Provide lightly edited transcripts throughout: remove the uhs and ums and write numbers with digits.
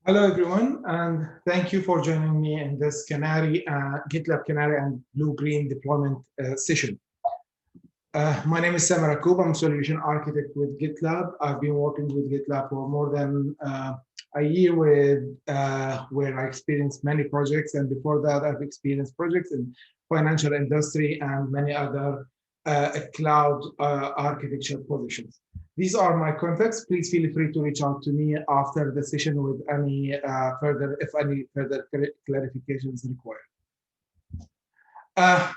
Hello, everyone, and thank you for joining me in this GitLab Canary and BlueGreen Deployment session. My name is Samar Akub. I'm a solution architect with GitLab. I've been working with GitLab for more than a year where I experienced many projects, and before that, I've experienced projects in financial industry and many other cloud architecture positions. These are my contacts. Please feel free to reach out to me after the session with any if any further clarifications required.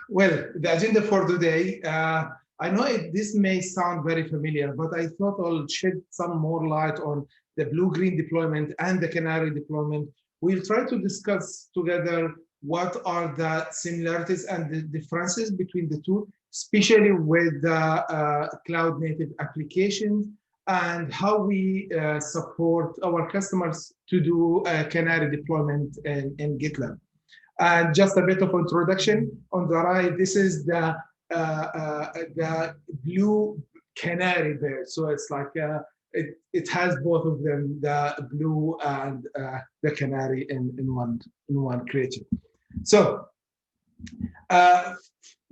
Well, the agenda for today, I know this may sound very familiar, but I thought I'll shed some more light on the blue-green deployment and the Canary deployment. We'll try to discuss together what are the similarities and the differences between the two, especially with the cloud-native applications and how we support our customers to do Canary deployment in GitLab. And just a bit of introduction on the right, this is the blue canary there. So it's like it has both of them, the blue and the canary in one creature. So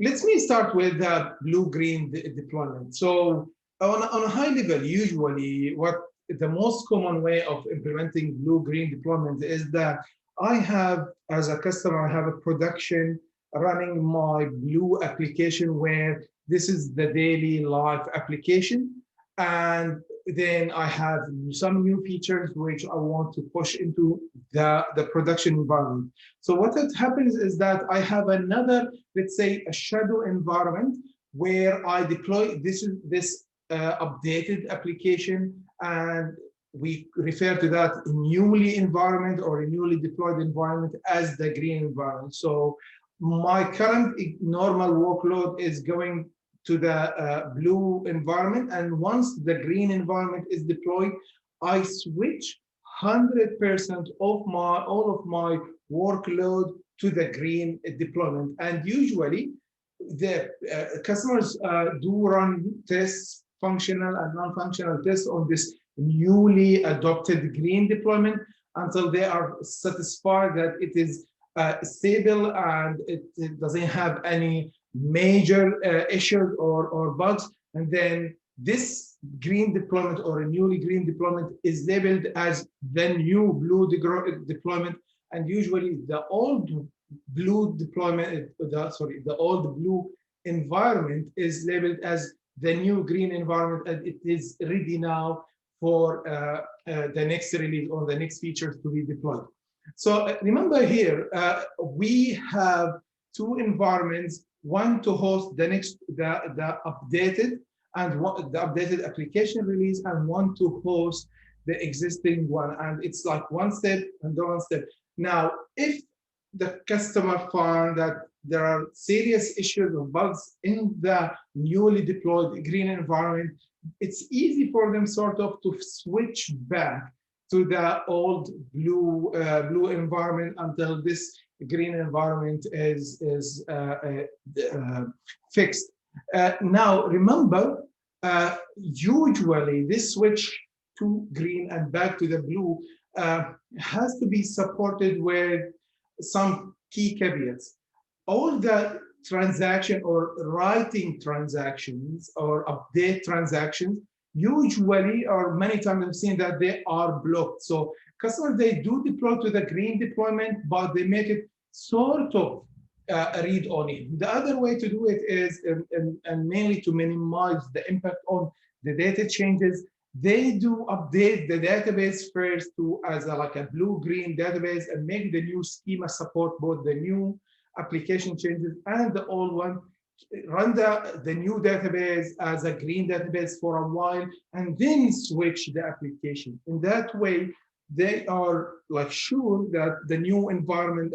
let me start with the blue-green deployment. So on a high level, usually what the most common way of implementing blue-green deployment is that I have, as a customer, I have a production running my blue application where this is the daily life application. And then I have some new features which I want to push into the production environment. So what happens is that I have another, let's say, a shadow environment where I deploy this updated application, and we refer to that newly environment or a newly deployed environment as the green environment. So my current normal workload is going to the blue environment, and once the green environment is deployed, I switch 100% of all of my workload to the green deployment. And usually, the customers do run tests, functional and non-functional tests on this newly adopted green deployment until they are satisfied that it is stable and it doesn't have any major issues or bugs. And then this green deployment or a newly green deployment is labeled as the new blue deployment. And usually the old blue deployment, the old blue environment is labeled as the new green environment, and it is ready now for the next release or the next features to be deployed. So remember here, we have two environments, one to host the updated the updated application release, and one to host the existing one. And it's like one step and one step. Now, if the customer found that there are serious issues or bugs in the newly deployed green environment, it's easy for them sort of to switch back to the old blue environment until this green environment is fixed. Now, remember, usually this switch to green and back to the blue has to be supported with some key caveats. All the transaction or writing transactions or update transactions usually, or many times I've seen that they are blocked. So customers, they do deploy to the green deployment, but they make it sort of read-only. The other way to do it is, and mainly to minimize the impact on the data changes, they do update the database first to as like a blue-green database and make the new schema support both the new application changes and the old one. Run the new database as a green database for a while, and then switch the application. In that way, they are like sure that the new environment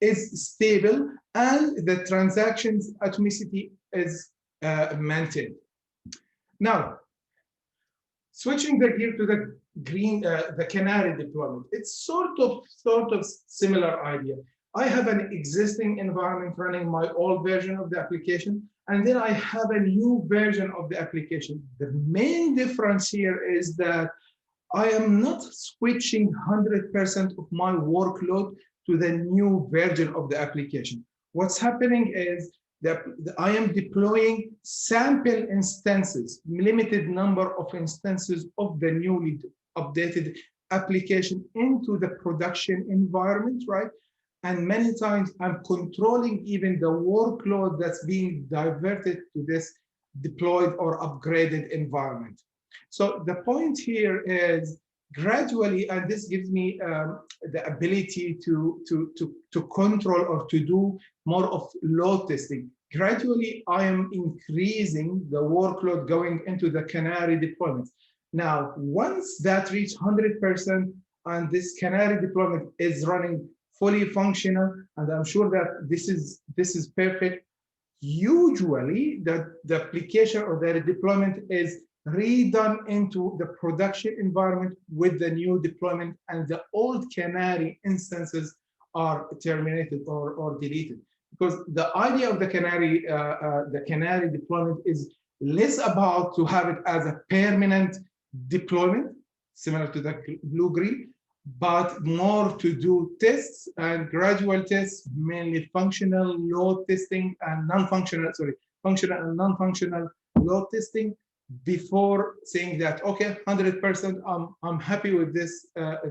is stable and the transactions atomicity is maintained. Now, switching the gear to the green, the Canary deployment, it's sort of similar idea. I have an existing environment running my old version of the application, and then I have a new version of the application. The main difference here is that I am not switching 100% of my workload to the new version of the application. What's happening is that I am deploying sample instances, limited number of instances of the newly updated application into the production environment, right? And many times I'm controlling even the workload that's being diverted to this deployed or upgraded environment. So the point here is gradually, and this gives me the ability to control or to do more of load testing. Gradually, I am increasing the workload going into the Canary deployment. Now, once that reaches 100% and this Canary deployment is running fully functional, and I'm sure that this is perfect, usually the application or the deployment is redone into the production environment with the new deployment, and the old Canary instances are terminated or deleted. Because the idea of the Canary deployment is less about to have it as a permanent deployment, similar to the blue-green, but more to do tests and gradual tests, mainly functional load testing and non-functional, functional and non-functional load testing, before saying that, okay, 100%, I'm happy with this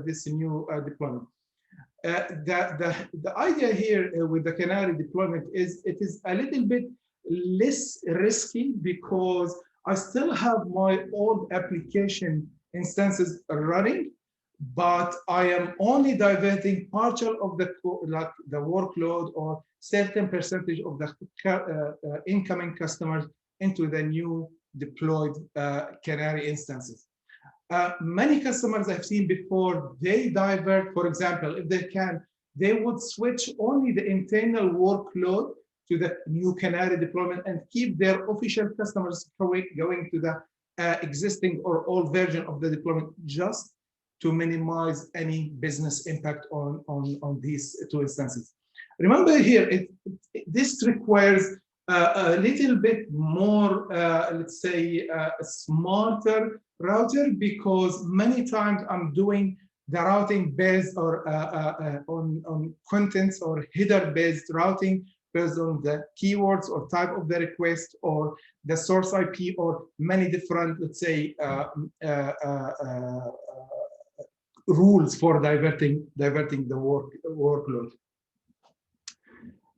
this new deployment. The idea here with the Canary deployment is it is a little bit less risky because I still have my old application instances running, but I am only diverting partial of the workload or certain percentage of the incoming customers into the new deployed Canary instances. Many customers I've seen before, they divert, for example, if they can, they would switch only the internal workload to the new Canary deployment and keep their official customers going to the existing or old version of the deployment, just to minimize any business impact on these two instances. Remember here, this requires a little bit more, let's say, a smarter router, because many times I'm doing the routing based or on contents or header based routing based on the keywords or type of the request or the source IP or many different, let's say, rules for diverting the workload.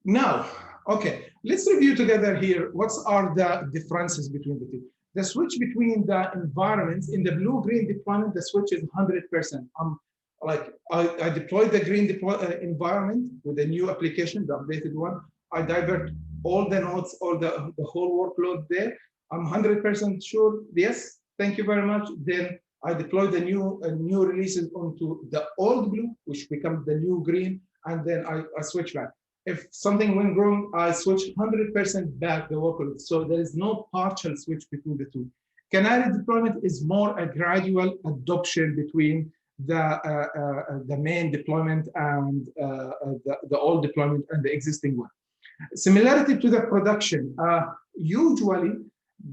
Now, okay, let's review together here what are the differences between the two. The switch between the environments in the blue-green deployment, the switch is 100%. I deploy the green environment with a new application, the updated one. I divert all the nodes, all the whole workload there. I'm 100% sure, yes, thank you very much. Then I deploy the new releases onto the old blue, which becomes the new green, and then I switch back. If something went wrong, I switch 100% back the workload. So there is no partial switch between the two. Canary deployment is more a gradual adoption between the main deployment and the old deployment and the existing one. Similarity to the production, usually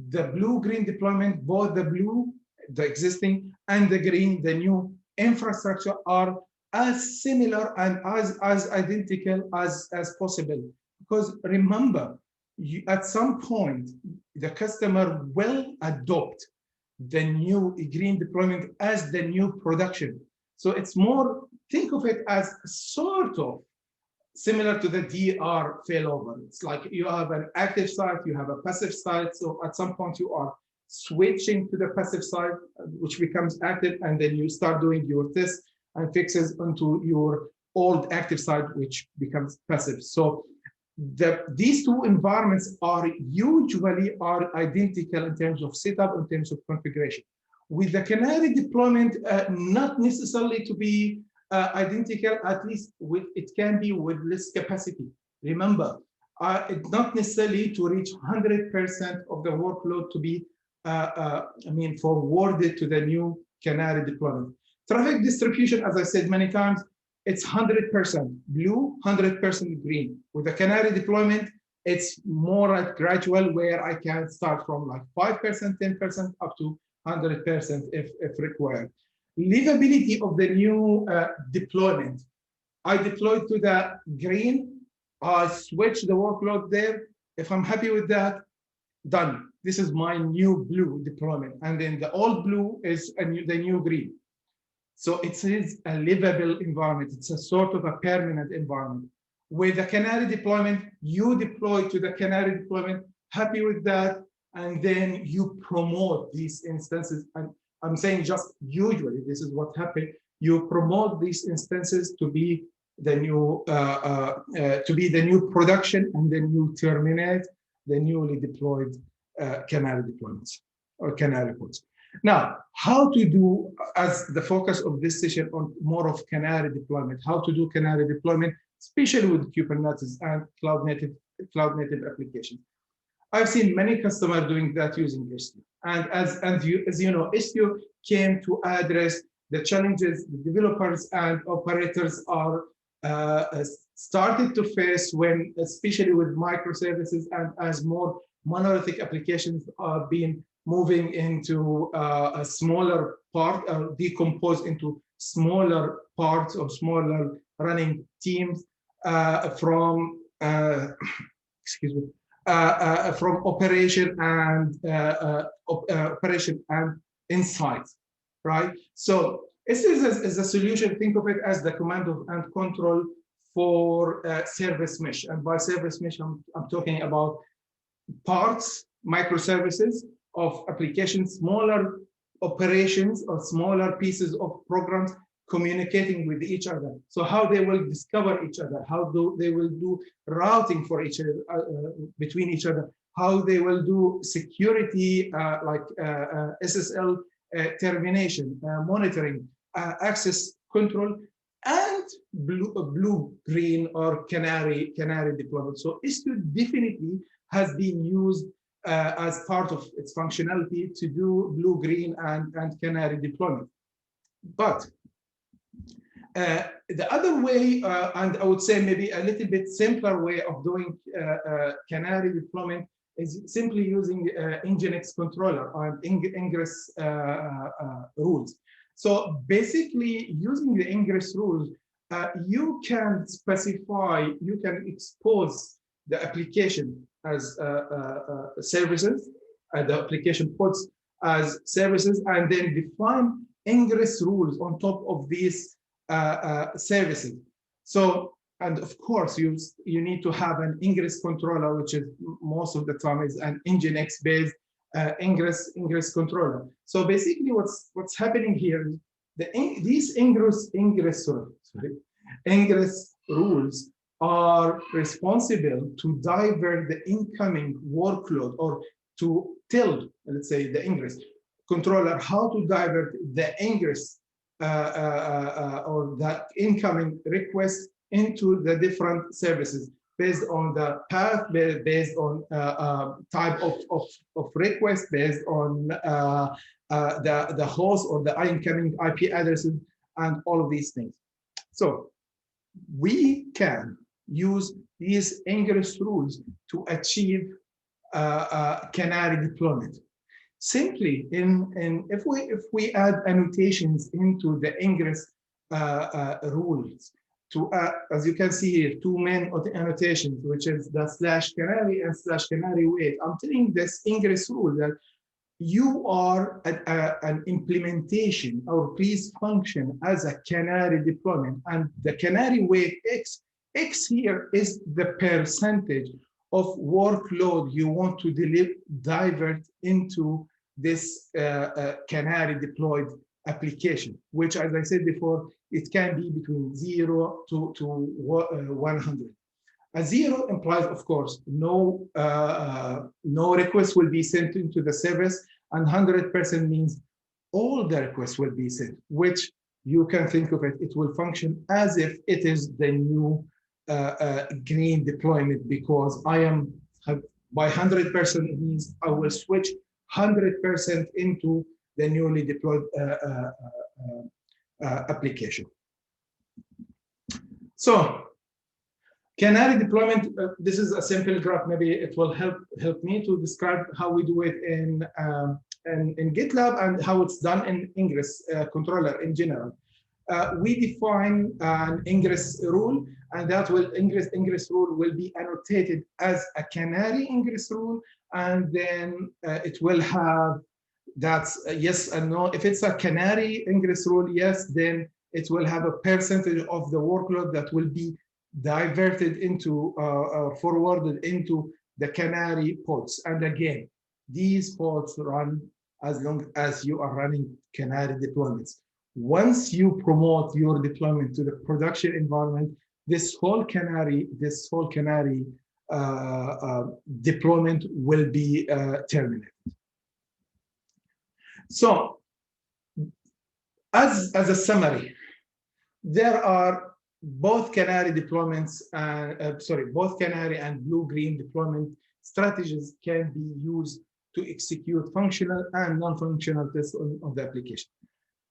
the blue-green deployment, both the blue, the existing, and the green, the new infrastructure, are as similar and as identical as possible. Because remember, at some point, the customer will adopt the new green deployment as the new production. So it's more, think of it as sort of similar to the DR failover. It's like you have an active site, you have a passive site. So at some point you are switching to the passive site, which becomes active, and then you start doing your tests and fixes onto your old active site, which becomes passive. So these two environments are usually identical in terms of setup, in terms of configuration. With the Canary deployment, not necessarily to be identical, at least it can be with less capacity. Remember, it's not necessarily to reach 100% of the workload to be, forwarded to the new Canary deployment. Traffic distribution, as I said many times, it's 100% blue, 100% green. With the Canary deployment, it's more gradual, where I can start from like 5%, 10%, up to 100% if required. livability of the new deployment. I deployed to the green, I switch the workload there. If I'm happy with that, done. This is my new blue deployment. And then the old blue is the new green. So it is a livable environment. It's a sort of a permanent environment. With the Canary deployment, you deploy to the Canary deployment, happy with that, and then you promote these instances. And I'm saying just usually, this is what happened. You promote these instances to be the new production, and then you terminate the newly deployed Canary deployments or Canary pods. Now, how to do, as the focus of this session on more of Canary deployment, how to do Canary deployment, especially with Kubernetes and cloud native applications. I've seen many customers doing that using Istio. And as you know, Istio came to address the challenges the developers and operators are started to face when, especially with microservices and as more monolithic applications are being moving into a smaller part, decomposed into smaller parts or smaller running teams from from operation and insights, right? So this is a solution. Think of it as the command and control for service mesh. And by service mesh, I'm talking about parts, microservices of applications, smaller operations or smaller pieces of programs communicating with each other. So how they will discover each other, how they will do routing for each other, between each other, how they will do security like SSL termination, monitoring, access control, and blue, green, or canary deployment. So Istio definitely has been used as part of its functionality to do blue, green, and canary deployment. But the other way, and I would say maybe a little bit simpler way of doing canary deployment is simply using Nginx controller or Nginx rules. So basically, using the Nginx rules, you can specify, you can expose the application as services, the application pods as services, and then define Nginx rules on top of these services. So, and of course, you need to have an Nginx controller, which is most of the time is an Nginx based Nginx controller. So basically, what's happening here is these Nginx rules are responsible to divert the incoming workload, or to tell, let's say, the Nginx controller how to divert the Nginx or the incoming request into the different services based on the path, based on type of request, based on the host or the incoming IP addresses, and all of these things. So we can use these Nginx rules to achieve canary deployment. Simply, if we add annotations into the Nginx rules, to as you can see here, two main annotations, which is the /canary and /canary wait. I'm telling this Nginx rule that you are an implementation, or please function as a canary deployment, and the canary wait X here is the percentage of workload you want to divert into this canary deployed application, which, as I said before, it can be between 0 to 100. A 0 implies, of course, no request will be sent into the service, and 100% means all the requests will be sent, which you can think of it, it will function as if it is the new green deployment, because I am by 100% means I will switch 100% into the newly deployed application. So canary deployment, this is a simple graph. Maybe it will help me to describe how we do it in in GitLab and how it's done in Ingress controller in general. We define an ingress rule, and that will ingress rule will be annotated as a canary ingress rule, and then it will have that's a yes and no. If it's a canary ingress rule, yes, then it will have a percentage of the workload that will be diverted into forwarded into the canary pods. And again, these pods run as long as you are running canary deployments. Once you promote your deployment to the production environment, this whole canary deployment will be terminated. So, as a summary, there are both canary deployments, both canary and blue-green deployment strategies can be used to execute functional and non-functional tests on the application.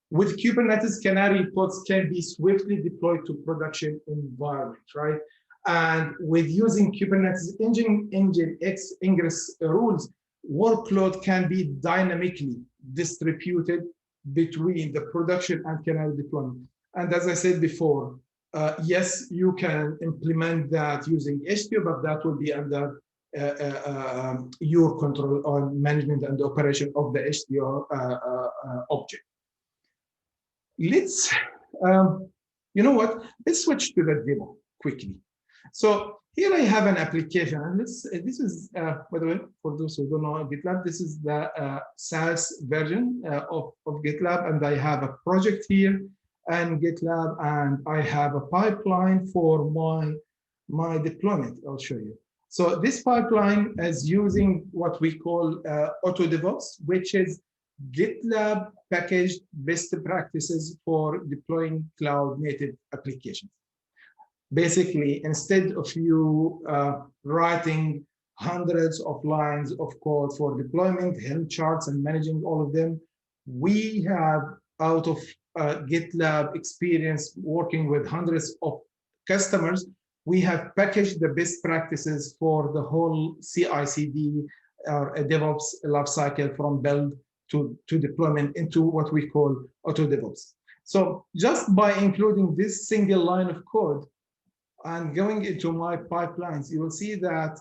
With Kubernetes, canary pods can be swiftly deployed to production environment, right? And with using Kubernetes Nginx ingress rules, workload can be dynamically distributed between the production and canary deployment. And as I said before, yes, you can implement that using Istio, but that will be under your control on management and operation of the Istio object. Let's, you know what? Let's switch to the demo quickly. So here I have an application, and this is, by the way, for those who don't know GitLab, this is the SaaS version of GitLab, and I have a project here and GitLab, and I have a pipeline for my deployment. I'll show you. So this pipeline is using what we call auto DevOps, which is GitLab packaged best practices for deploying cloud native applications. Basically, instead of you writing hundreds of lines of code for deployment, Helm charts, and managing all of them, we have out of GitLab experience working with hundreds of customers, we have packaged the best practices for the whole CI/CD or a DevOps lifecycle from build to deployment into what we call auto DevOps. So just by including this single line of code and going into my pipelines, you will see that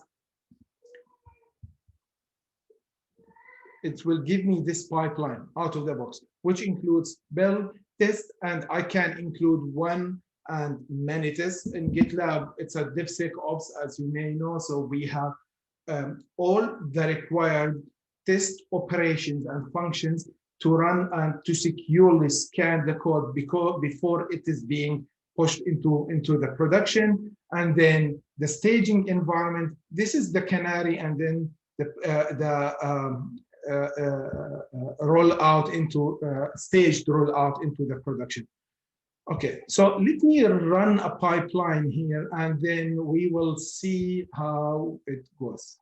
it will give me this pipeline out of the box, which includes build, test, and I can include one and many tests. In GitLab, it's a DevSecOps, as you may know, so we have all the required test operations and functions to run and to securely scan the code before it is being pushed into the production. And then the staging environment, this is the canary, and then the rollout into staged rollout into the production. Okay, so let me run a pipeline here, and then we will see how it goes.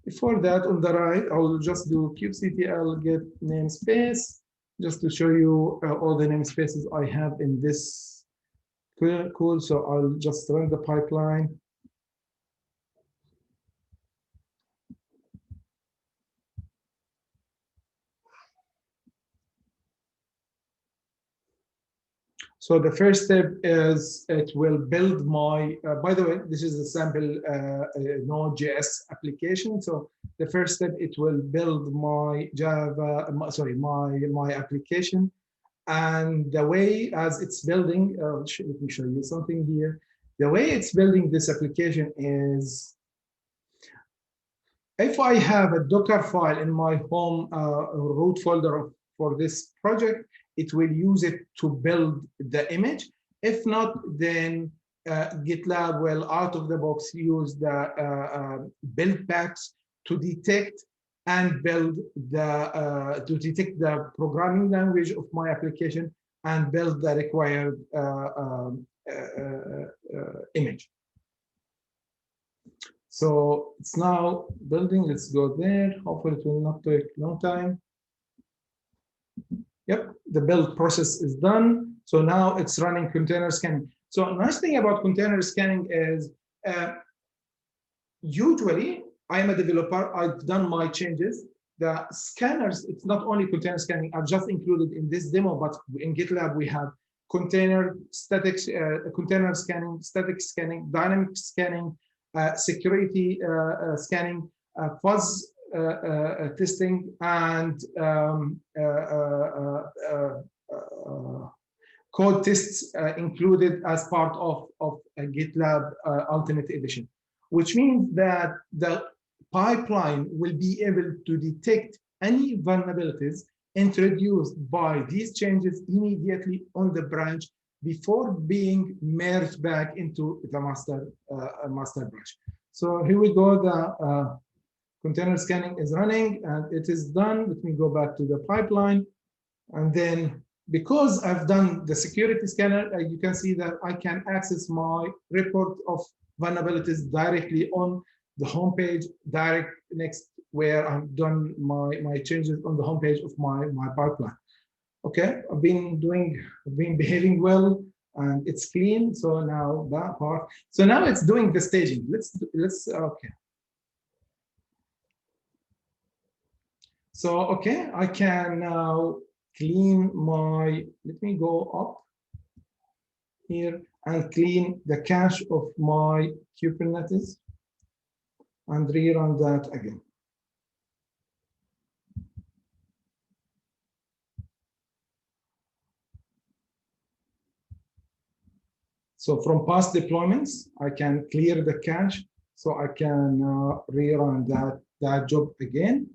Before that, on the right, I'll just do kubectl get namespace, just to show you all the namespaces I have in this. Cool, so I'll just run the pipeline. So the first step is it will build my, by the way, this is a sample Node.js application. So the first step, it will build my Java, my application. And the way as it's building, let me show you something here. The way it's building this application is, if I have a Docker file in my home root folder for this project, it will use it to build the image. If not, then GitLab will out of the box use the build packs to detect and build the programming language of my application and build the required image. So it's now building. Let's go there. Hopefully it will not take a long time. Yep, the build process is done. So now it's running container scanning. So a nice thing about container scanning is usually I am a developer. I've done my changes. The scanners, it's not only container scanning. I've just included in this demo, but in GitLab we have container static, container scanning, static scanning, dynamic scanning, security scanning, fuzz testing, and code tests included as part of a GitLab Ultimate Edition, which means that the pipeline will be able to detect any vulnerabilities introduced by these changes immediately on the branch before being merged back into the master branch. So here we go. The container scanning is running and it is done. Let me go back to the pipeline. And then because I've done the security scanner, you can see that I can access my report of vulnerabilities directly on the homepage, direct next where I've done my changes on the homepage of my pipeline. Okay, I've been behaving well and it's clean. So now that part. So now it's doing the staging. Let's okay. So okay, I can now clean my, let me go up here and clean the cache of my Kubernetes and rerun that again. So from past deployments, I can clear the cache so I can rerun that job again.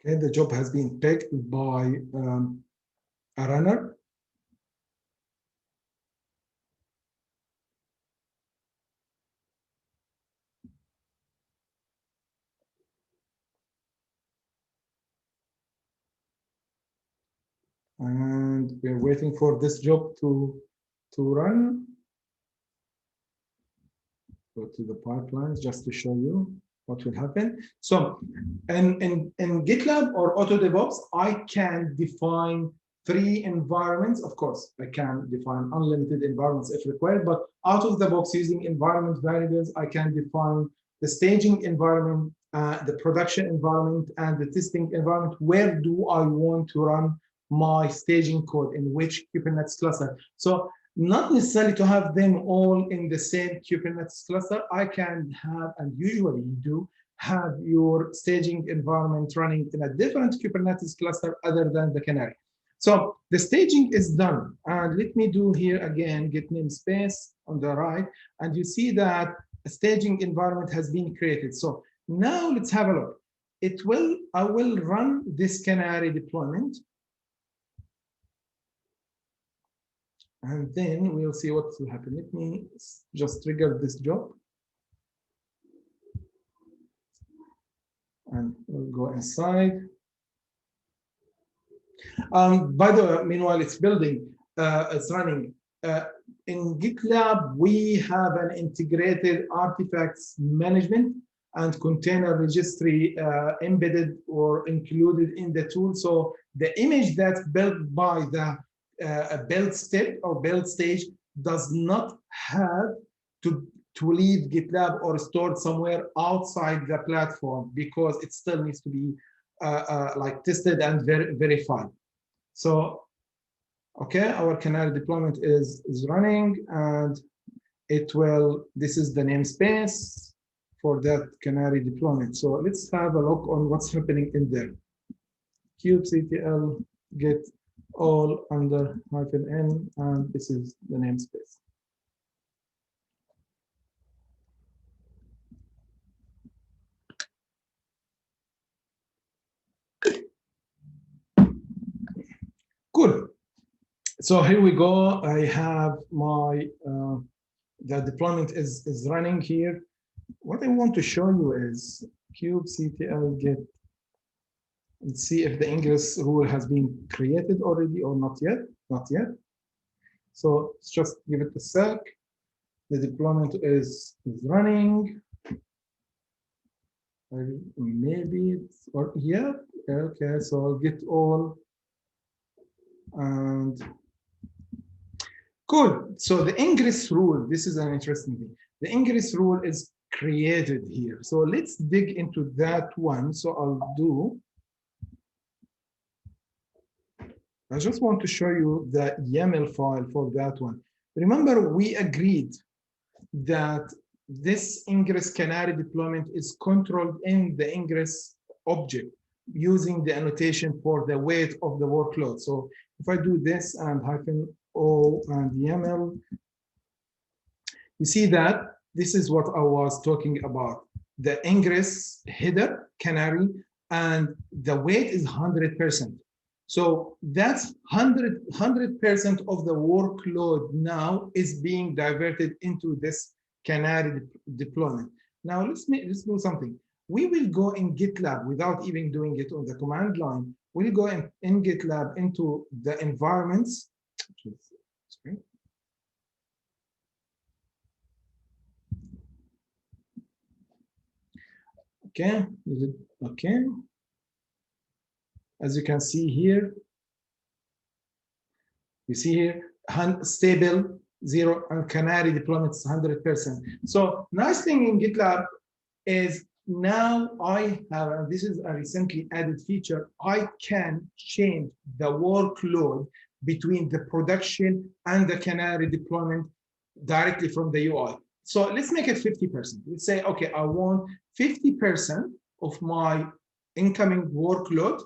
Okay, the job has been picked by a runner. And we're waiting for this job to run. Go to the pipelines just to show you what will happen. So in GitLab or AutoDevOps, I can define 3 environments. Of course, I can define unlimited environments if required, but out of the box using environment variables, I can define the staging environment, the production environment, and the testing environment. Where do I want to run my staging code, in which Kubernetes cluster? So not necessarily to have them all in the same Kubernetes cluster. I can have, and usually you do, have your staging environment running in a different Kubernetes cluster other than the Canary. So the staging is done. And let me do here again, git namespace on the right. And you see that a staging environment has been created. So now let's have a look. I will run this Canary deployment. And then we'll see what will happen. Let me just trigger this job. And we'll go inside. By the way, meanwhile, it's building, it's running. In GitLab, we have an integrated artifacts management and container registry embedded or included in the tool. So the image that's built by the build step or build stage does not have to leave GitLab or stored somewhere outside the platform, because it still needs to be like tested and verified. So, okay, our Canary deployment is running, and it will, this is the namespace for that Canary deployment. So let's have a look on what's happening in there. kubectl get all under -n, and this is the namespace. Good. So here we go. I have my, the deployment is running here. What I want to show you is kubectl get. Let's see if the ingress rule has been created already or not yet. Not yet. So let's just give it a sec. The deployment is running. Maybe it's, or yeah, okay, so I'll get all and cool. So the ingress rule, this is an interesting thing. The ingress rule is created here. So let's dig into that one. So I'll do, I just want to show you the YAML file for that one. Remember, we agreed that this ingress canary deployment is controlled in the ingress object using the annotation for the weight of the workload. So if I do this and -o and YAML, you see that this is what I was talking about. The ingress header canary and the weight is 100%. So that's 100% of the workload now is being diverted into this canary deployment. Now let's do something. We will go in GitLab without even doing it on the command line. We'll go in GitLab into the environments. Sorry. Okay, is it okay? As you can see here, you see here, stable, 0, and canary deployment is 100%. So nice thing in GitLab is now I have, and this is a recently added feature, I can change the workload between the production and the canary deployment directly from the UI. So let's make it 50%. Let's say, okay, I want 50% of my incoming workload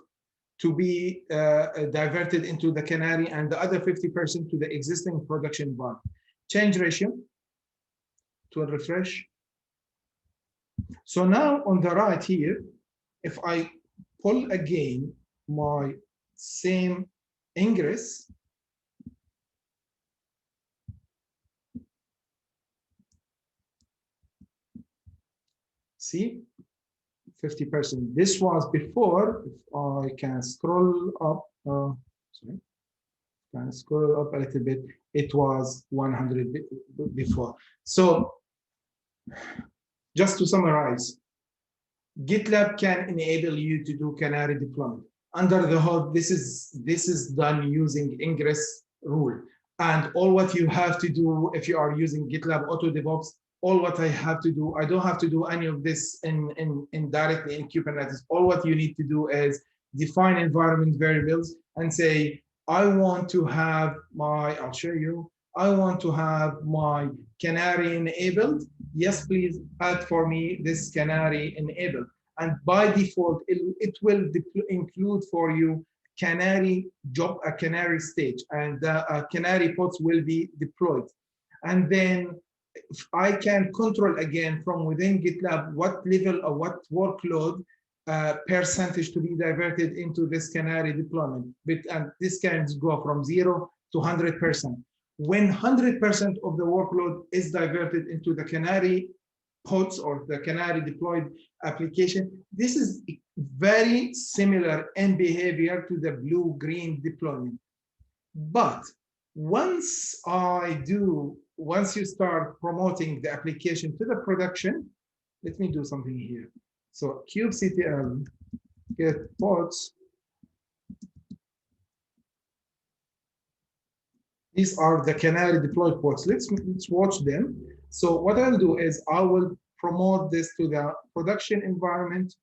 to be diverted into the canary and the other 50% to the existing production environment. Change ratio to a refresh. So now on the right here, if I pull again my same ingress, see, 50%. This was before. If I can scroll up, sorry, can scroll up a little bit. It was 100 before. So just to summarize, GitLab can enable you to do canary deployment. Under the hood, this is done using ingress rule. And all what you have to do if you are using GitLab Auto DevOps, all what I have to do, I don't have to do any of this in directly in Kubernetes. All what you need to do is define environment variables and say, I want to have my, I'll show you, I want to have my canary enabled. Yes, please add for me this canary enabled. And by default, it will include for you canary job, a canary stage, and the canary pods will be deployed. And then I can control again from within GitLab what level or what workload percentage to be diverted into this canary deployment. And this can go from 0 to 100%. When 100% of the workload is diverted into the canary pods or the canary deployed application, this is very similar in behavior to the blue-green deployment. But once you start promoting the application to the production, let me do something here. So kubectl get pods. These are the canary deployed pods. Let's watch them. So what I'll do is I will promote this to the production environment.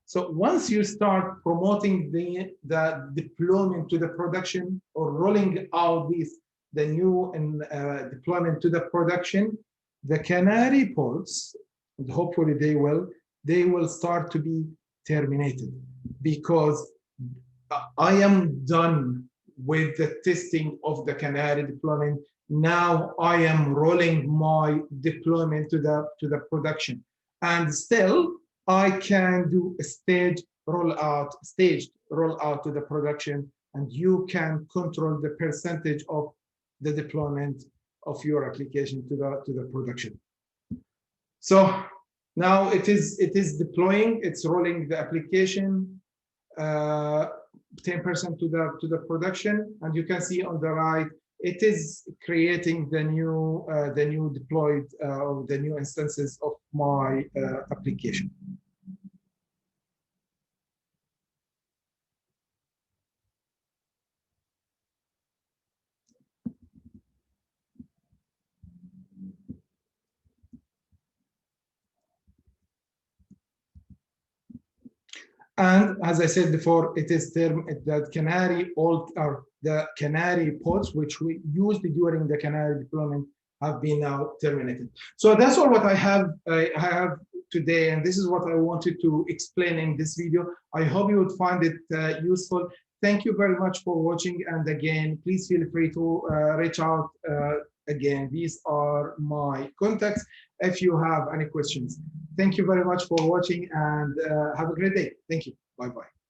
So once you start promoting the deployment to the production or rolling out the new deployment to the production, the canary pods, and hopefully they will start to be terminated, because I am done with the testing of the canary deployment. Now I am rolling my deployment to the production, and still I can do a staged rollout to the production, and you can control the percentage of the deployment of your application to the production. So now it is deploying, it's rolling the application 10% to the production, and you can see on the right it is creating the new deployed or the new instances of my application. And as I said before, it is that Canary or the Canary pods, which we used during the Canary deployment, have been now terminated. So that's all what I have today, and this is what I wanted to explain in this video. I hope you would find it useful. Thank you very much for watching, and again, please feel free to reach out. Again, these are my contacts if you have any questions. Thank you very much for watching, and have a great day. Thank you. Bye-bye.